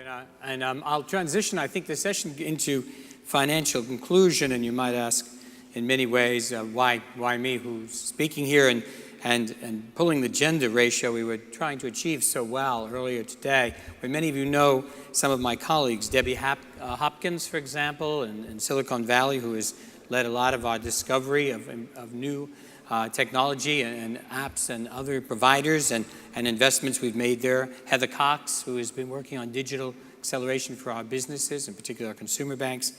I'll transition, I think, the session into financial inclusion, and you might ask, in many ways, why me, who's speaking here, and pulling the gender ratio we were trying to achieve so well earlier today. Where many of you know some of my colleagues, Debbie Hopkins, for example, in Silicon Valley, who has led a lot of our discovery of new technology and apps and other providers and investments we've made there. Heather Cox, who has been working on digital acceleration for our businesses, in particular our consumer banks,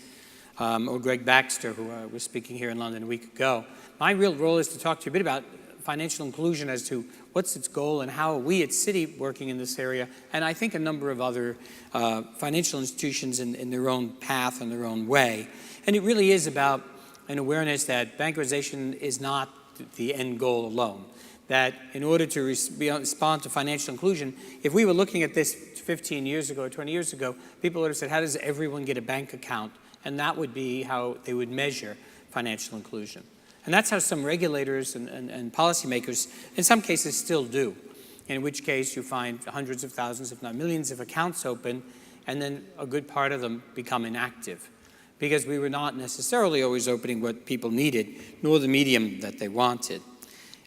or Greg Baxter, who was speaking here in London a week ago. My real role is to talk to you a bit about financial inclusion as to what's its goal and how are we at Citi working in this area, and I think a number of other financial institutions in their own path and their own way. And it really is about an awareness that bankerization is not the end goal alone. That in order to respond to financial inclusion, if we were looking at this 15 years ago or 20 years ago, people would have said, how does everyone get a bank account? And that would be how they would measure financial inclusion. And that's how some regulators and policymakers, in some cases, still do. In which case you find hundreds of thousands, if not millions, of accounts open, and then a good part of them become inactive. Because we were not necessarily always opening what people needed, nor the medium that they wanted.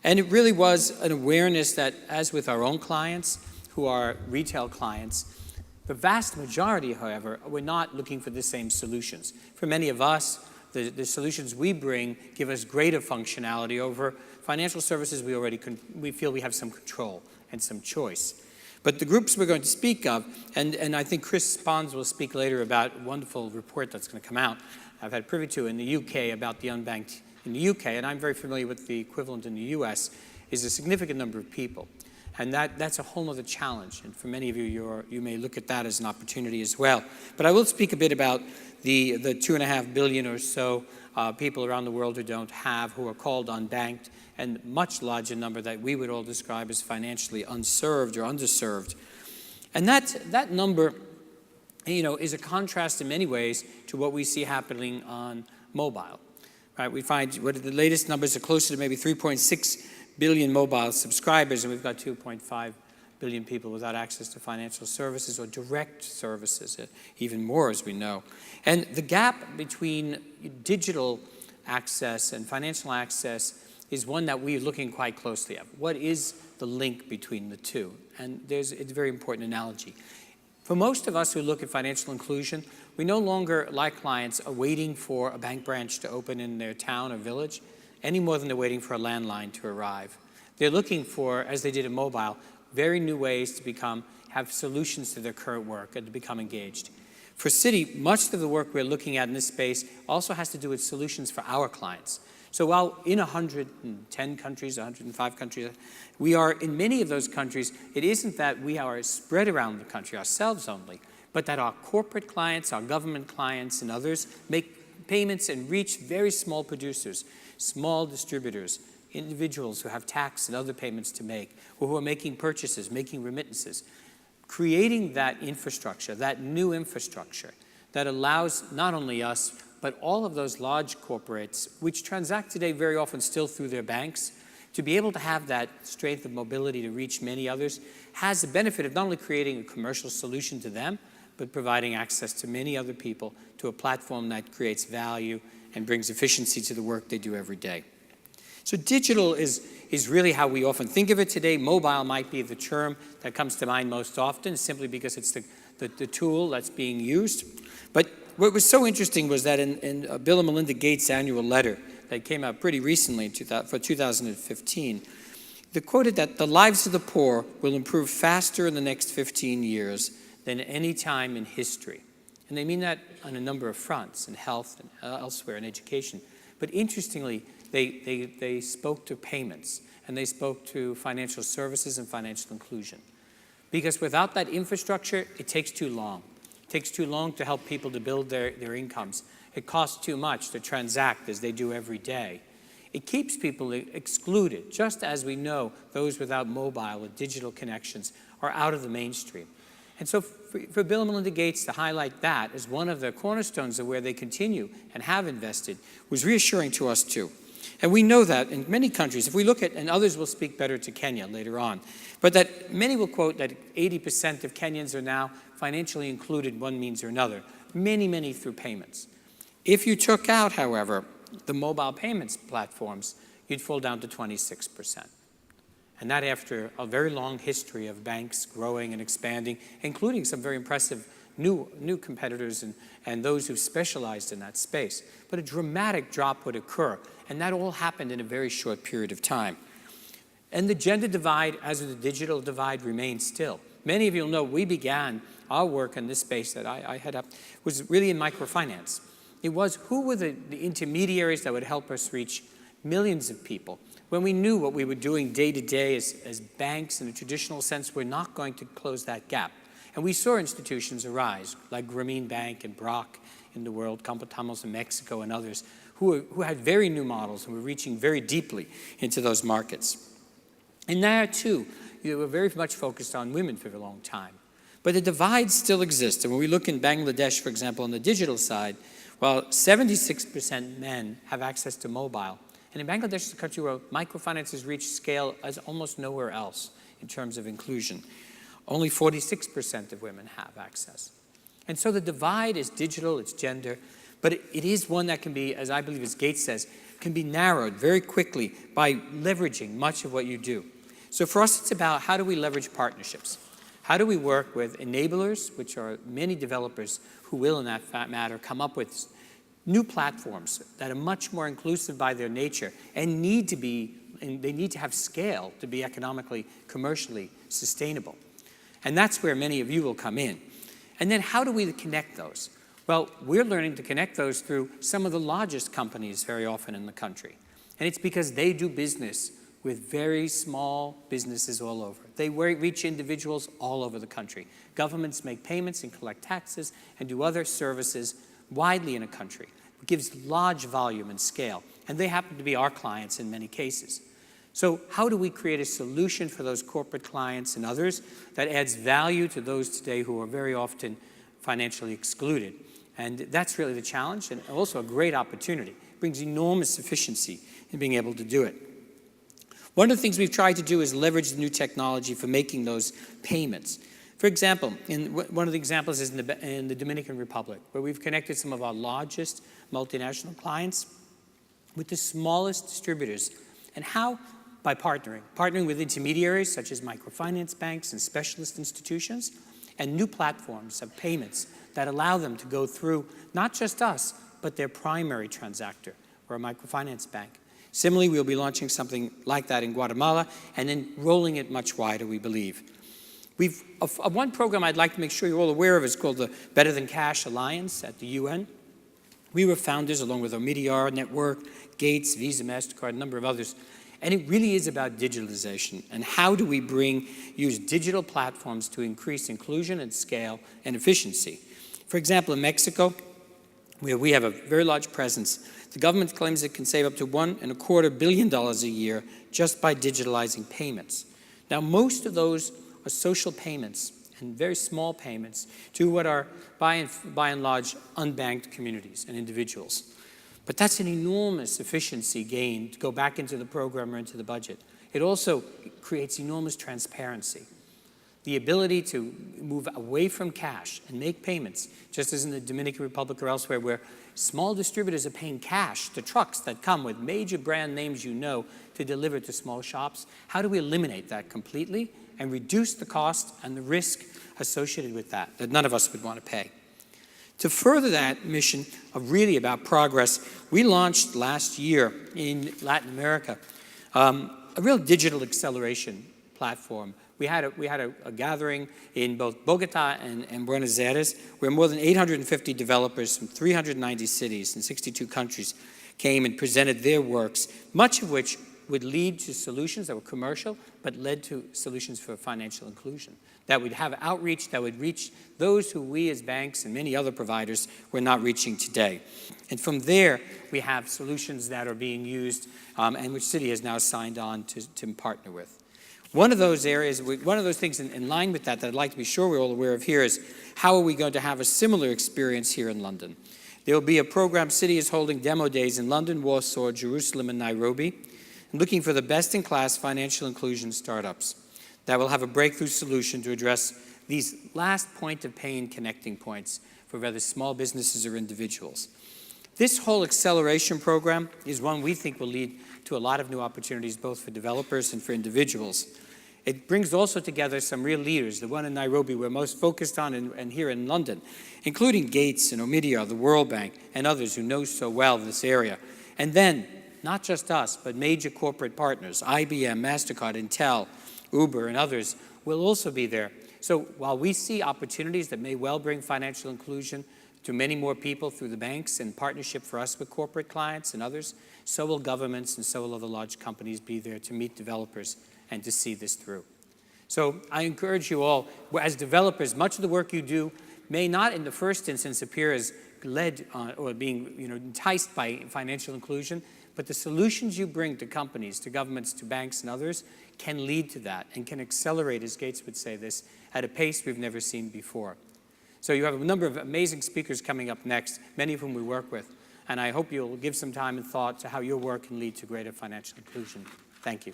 And it really was an awareness that, as with our own clients, who are retail clients, the vast majority, however, were not looking for the same solutions. For many of us, the solutions we bring give us greater functionality over financial services we feel we have some control and some choice. But the groups we're going to speak of, and I think Chris Spons will speak later about a wonderful report that's going to come out, I've had privy to in the UK about the unbanked in the UK, and I'm very familiar with the equivalent in the US, is a significant number of people. And that's a whole other challenge. And for many of you, you may look at that as an opportunity as well. But I will speak a bit about the 2.5 billion or so people around the world who are called unbanked, and much larger number that we would all describe as financially unserved or underserved. And that number, is a contrast in many ways to what we see happening on mobile. Right? We find what the latest numbers are closer to maybe 3.6 billion mobile subscribers, and we've got 2.5 billion people without access to financial services or direct services, even more as we know. And the gap between digital access and financial access is one that we're looking quite closely at. What is the link between the two? And it's a very important analogy. For most of us who look at financial inclusion, we no longer, like clients, are waiting for a bank branch to open in their town or village any more than they're waiting for a landline to arrive. They're looking for, as they did in mobile, very new ways to have solutions to their current work and to become engaged. For Citi, much of the work we're looking at in this space also has to do with solutions for our clients. So while in 110 countries, 105 countries, we are in many of those countries, it isn't that we are spread around the country ourselves only, but that our corporate clients, our government clients, and others make payments and reach very small producers, small distributors, individuals who have tax and other payments to make, or who are making purchases, making remittances. Creating that infrastructure, that new infrastructure that allows not only us, but all of those large corporates, which transact today very often still through their banks, to be able to have that strength of mobility to reach many others, has the benefit of not only creating a commercial solution to them, but providing access to many other people to a platform that creates value and brings efficiency to the work they do every day. So digital is really how we often think of it today. Mobile might be the term that comes to mind most often, simply because it's the tool that's being used. But what was so interesting was that in Bill and Melinda Gates' annual letter that came out pretty recently for 2015, they quoted that the lives of the poor will improve faster in the next 15 years than any time in history. And they mean that on a number of fronts, in health and elsewhere, in education. But interestingly, they spoke to payments, and they spoke to financial services and financial inclusion. Because without that infrastructure, it takes too long. It takes too long to help people to build their incomes. It costs too much to transact as they do every day. It keeps people excluded, just as we know those without mobile or digital connections are out of the mainstream. And so for Bill and Melinda Gates to highlight that as one of the cornerstones of where they continue and have invested was reassuring to us too. And we know that in many countries, if we look at, and others will speak better to Kenya later on, but that many will quote that 80% of Kenyans are now financially included one means or another, many through payments. If you took out, however, the mobile payments platforms, you'd fall down to 26%. And that after a very long history of banks growing and expanding, including some very impressive new competitors and those who've specialized in that space. But a dramatic drop would occur, and that all happened in a very short period of time. And the gender divide, as the digital divide, remains still. Many of you will know we began our work in this space that I head up was really in microfinance. It was who were the intermediaries that would help us reach millions of people when we knew what we were doing day to day as banks in a traditional sense were not going to close that gap. And we saw institutions arise like Grameen Bank and Brock in the world, Computamos in Mexico and others who had very new models and were reaching very deeply into those markets. And there too, we were very much focused on women for a long time. But the divide still exists. And when we look in Bangladesh, for example, on the digital side, while 76% men have access to mobile, and in Bangladesh, it's a country where microfinance has reached scale as almost nowhere else in terms of inclusion. Only 46% of women have access. And so the divide is digital, it's gender, but it is one that can be, as I believe as Gates says, can be narrowed very quickly by leveraging much of what you do. So for us, it's about how do we leverage partnerships? How do we work with enablers, which are many developers who will, in that matter, come up with new platforms that are much more inclusive by their nature and they need to have scale to be economically, commercially sustainable. And that's where many of you will come in. And then how do we connect those? Well, we're learning to connect those through some of the largest companies very often in the country. And it's because they do business with very small businesses all over. They reach individuals all over the country. Governments make payments and collect taxes and do other services widely in a country. It gives large volume and scale. And they happen to be our clients in many cases. So how do we create a solution for those corporate clients and others that adds value to those today who are very often financially excluded? And that's really the challenge and also a great opportunity. It brings enormous efficiency in being able to do it. One of the things we've tried to do is leverage the new technology for making those payments. For example, one of the examples is in the Dominican Republic, where we've connected some of our largest multinational clients with the smallest distributors. And how? By partnering with intermediaries such as microfinance banks and specialist institutions, and new platforms of payments that allow them to go through not just us, but their primary transactor, or a microfinance bank. Similarly, we'll be launching something like that in Guatemala, and then rolling it much wider, we believe. One program I'd like to make sure you're all aware of is called the Better Than Cash Alliance at the UN. We were founders, along with Omidyar Network, Gates, Visa, MasterCard, a number of others. And it really is about digitalization and how do we use digital platforms to increase inclusion and scale and efficiency. For example, in Mexico, where we have a very large presence, the government claims it can save up to $1.25 billion a year just by digitalizing payments. Now, most of those are social payments and very small payments to what are, by and large, unbanked communities and individuals. But that's an enormous efficiency gain to go back into the program or into the budget. It also creates enormous transparency. The ability to move away from cash and make payments, just as in the Dominican Republic or elsewhere, where small distributors are paying cash to trucks that come with major brand names you know to deliver to small shops. How do we eliminate that completely and reduce the cost and the risk associated with that none of us would want to pay? To further that mission of really about progress, we launched last year in Latin America a real digital acceleration platform. We had a gathering in both Bogota and Buenos Aires, where more than 850 developers from 390 cities and 62 countries came and presented their works, much of which would lead to solutions that were commercial, but led to solutions for financial inclusion, that would have outreach, that would reach those who we as banks and many other providers were not reaching today. And from there, we have solutions that are being used and which Citi has now signed on to partner with. One of those areas, one of those things in line with that I'd like to be sure we're all aware of here is how are we going to have a similar experience here in London? There will be a program. Citi is holding demo days in London, Warsaw, Jerusalem, and Nairobi, and looking for the best-in-class financial inclusion startups that will have a breakthrough solution to address these last point-of-pain connecting points for whether small businesses or individuals. This whole acceleration program is one we think will lead to a lot of new opportunities, both for developers and for individuals. It brings also together some real leaders. The one in Nairobi we're most focused on, and here in London, including Gates and Omidyar, the World Bank, and others who know so well this area. And then, not just us, but major corporate partners, IBM, MasterCard, Intel, Uber, and others will also be there. So while we see opportunities that may well bring financial inclusion to many more people through the banks in partnership for us with corporate clients and others, so will governments and so will other large companies be there to meet developers and to see this through. So I encourage you all, as developers, much of the work you do may not in the first instance appear as led or being enticed by financial inclusion, but the solutions you bring to companies, to governments, to banks and others can lead to that and can accelerate, as Gates would say this, at a pace we've never seen before. So you have a number of amazing speakers coming up next, many of whom we work with, and I hope you'll give some time and thought to how your work can lead to greater financial inclusion. Thank you.